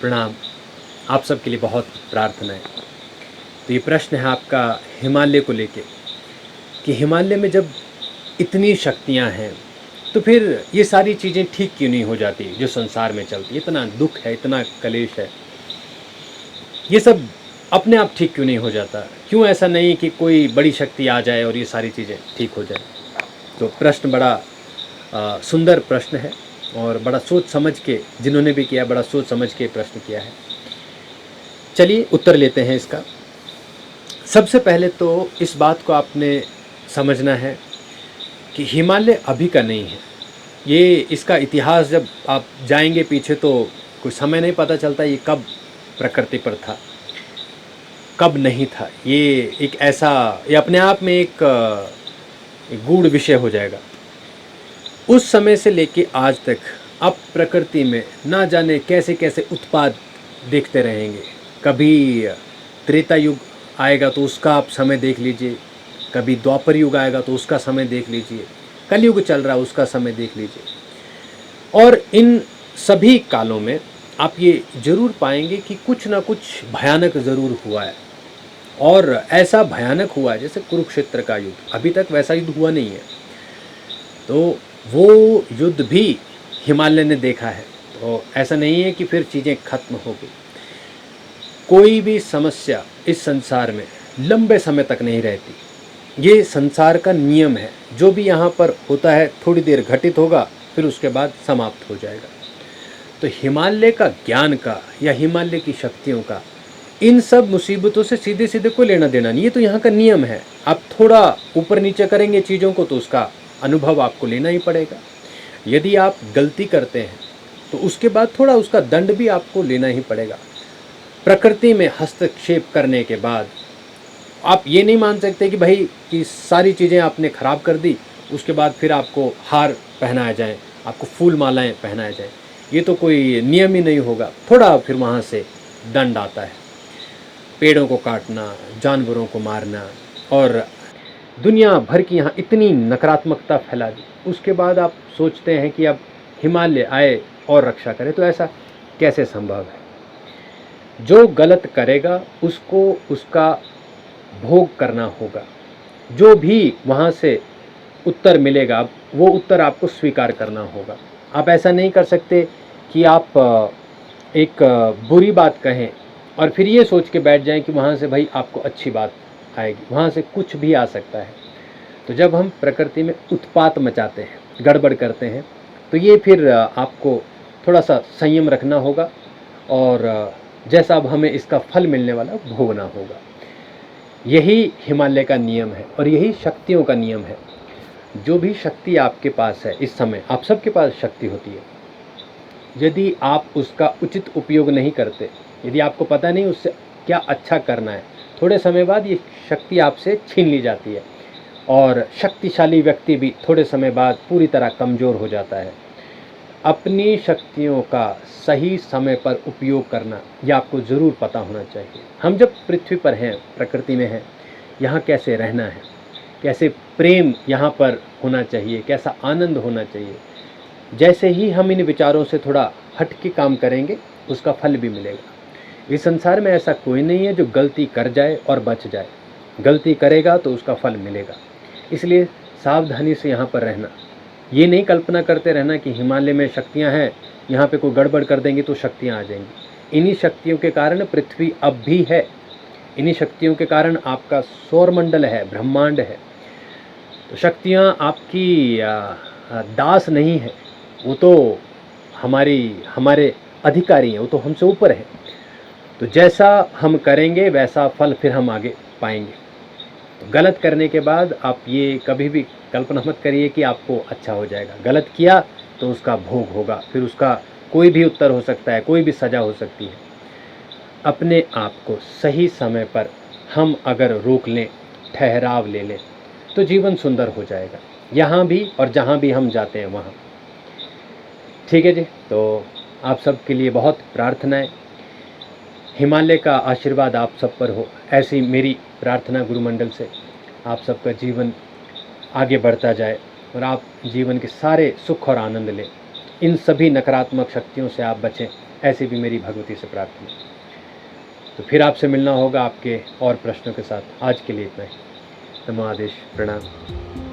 प्रणाम। आप सबके लिए बहुत प्रार्थनाएँ। तो ये प्रश्न है आपका हिमालय को लेके कि हिमालय में जब इतनी शक्तियाँ हैं, तो फिर ये सारी चीज़ें ठीक क्यों नहीं हो जाती जो संसार में चलती है? इतना दुःख है, इतना कलेश है, ये सब अपने आप ठीक क्यों नहीं हो जाता? क्यों ऐसा नहीं कि कोई बड़ी शक्ति आ जाए और ये सारी चीज़ें ठीक हो जाएँ? तो प्रश्न बड़ा सुंदर प्रश्न है और बड़ा सोच समझ के जिन्होंने भी किया, बड़ा सोच समझ के प्रश्न किया है। चलिए उत्तर लेते हैं इसका। सबसे पहले तो इस बात को आपने समझना है कि हिमालय अभी का नहीं है। ये इसका इतिहास जब आप जाएंगे पीछे तो कोई समय नहीं पता चलता ये कब प्रकृति पर था, कब नहीं था। ये एक ऐसा, ये अपने आप में एक गूढ़ विषय हो जाएगा। उस समय से लेके आज तक अब प्रकृति में ना जाने कैसे कैसे उत्पाद देखते रहेंगे। कभी त्रेता युग आएगा तो उसका आप समय देख लीजिए, कभी द्वापर युग आएगा तो उसका समय देख लीजिए, कलयुग चल रहा है उसका समय देख लीजिए। और इन सभी कालों में आप ये ज़रूर पाएंगे कि कुछ ना कुछ भयानक ज़रूर हुआ है। और ऐसा भयानक हुआ है जैसे कुरुक्षेत्र का युद्ध, अभी तक वैसा युद्ध हुआ नहीं है। तो वो युद्ध भी हिमालय ने देखा है। तो ऐसा नहीं है कि फिर चीज़ें खत्म हो गई। कोई भी समस्या इस संसार में लंबे समय तक नहीं रहती, ये संसार का नियम है। जो भी यहाँ पर होता है थोड़ी देर घटित होगा, फिर उसके बाद समाप्त हो जाएगा। तो हिमालय का ज्ञान का या हिमालय की शक्तियों का इन सब मुसीबतों से सीधे सीधे कोई लेना देना नहीं। ये तो यहाँ का नियम है। आप थोड़ा ऊपर नीचे करेंगे चीज़ों को तो उसका अनुभव आपको लेना ही पड़ेगा। यदि आप गलती करते हैं तो उसके बाद थोड़ा उसका दंड भी आपको लेना ही पड़ेगा। प्रकृति में हस्तक्षेप करने के बाद आप ये नहीं मान सकते कि भाई कि सारी चीज़ें आपने ख़राब कर दी, उसके बाद फिर आपको हार पहनाया जाए, आपको फूल मालाएँ पहनाया जाए। ये तो कोई नियम ही नहीं होगा। थोड़ा फिर वहाँ से दंड आता है। पेड़ों को काटना, जानवरों को मारना और दुनिया भर की यहाँ इतनी नकारात्मकता फैला दी, उसके बाद आप सोचते हैं कि अब हिमालय आए और रक्षा करे। तो ऐसा कैसे संभव है? जो गलत करेगा उसको उसका भोग करना होगा। जो भी वहाँ से उत्तर मिलेगा वो उत्तर आपको स्वीकार करना होगा। आप ऐसा नहीं कर सकते कि आप एक बुरी बात कहें और फिर ये सोच के बैठ जाएं कि वहाँ से भाई आपको अच्छी बात आएगी। वहाँ से कुछ भी आ सकता है। तो जब हम प्रकृति में उत्पात मचाते हैं, गड़बड़ करते हैं, तो ये फिर आपको थोड़ा सा संयम रखना होगा और जैसा अब हमें इसका फल मिलने वाला भोगना होगा। यही हिमालय का नियम है और यही शक्तियों का नियम है। जो भी शक्ति आपके पास है इस समय, आप सबके पास शक्ति होती है। यदि आप उसका उचित उपयोग नहीं करते, यदि आपको पता नहीं उससे क्या अच्छा करना है, थोड़े समय बाद ये शक्ति आपसे छीन ली जाती है और शक्तिशाली व्यक्ति भी थोड़े समय बाद पूरी तरह कमज़ोर हो जाता है। अपनी शक्तियों का सही समय पर उपयोग करना ये आपको ज़रूर पता होना चाहिए। हम जब पृथ्वी पर हैं, प्रकृति में हैं, यहाँ कैसे रहना है, कैसे प्रेम यहाँ पर होना चाहिए, कैसा आनंद होना चाहिए। जैसे ही हम इन विचारों से थोड़ा हट के काम करेंगे, उसका फल भी मिलेगा। इस संसार में ऐसा कोई नहीं है जो गलती कर जाए और बच जाए। गलती करेगा तो उसका फल मिलेगा। इसलिए सावधानी से यहाँ पर रहना। ये नहीं कल्पना करते रहना कि हिमालय में शक्तियाँ हैं, यहाँ पे कोई गड़बड़ कर देंगे तो शक्तियाँ आ जाएंगी। इन्हीं शक्तियों के कारण पृथ्वी अब भी है। इन्हीं शक्तियों के कारण आपका सौरमंडल है, ब्रह्मांड है। तो शक्तियाँ आपकी दास नहीं है, वो तो हमारे अधिकारी हैं, वो तो हमसे ऊपर है। तो जैसा हम करेंगे वैसा फल फिर हम आगे पाएंगे। तो गलत करने के बाद आप ये कभी भी कल्पना मत करिए कि आपको अच्छा हो जाएगा। गलत किया तो उसका भोग होगा, फिर उसका कोई भी उत्तर हो सकता है, कोई भी सज़ा हो सकती है। अपने आप को सही समय पर हम अगर रोक लें, ठहराव ले लें, तो जीवन सुंदर हो जाएगा, यहाँ भी और जहाँ भी हम जाते हैं वहाँ। ठीक है जी। तो आप सबके लिए बहुत प्रार्थनाएं। हिमालय का आशीर्वाद आप सब पर हो, ऐसी मेरी प्रार्थना गुरुमंडल से। आप सबका जीवन आगे बढ़ता जाए और आप जीवन के सारे सुख और आनंद लें। इन सभी नकारात्मक शक्तियों से आप बचें, ऐसी भी मेरी भगवती से प्रार्थना। तो फिर आपसे मिलना होगा आपके और प्रश्नों के साथ। आज के लिए इतना ही। नमो आदेश, प्रणाम।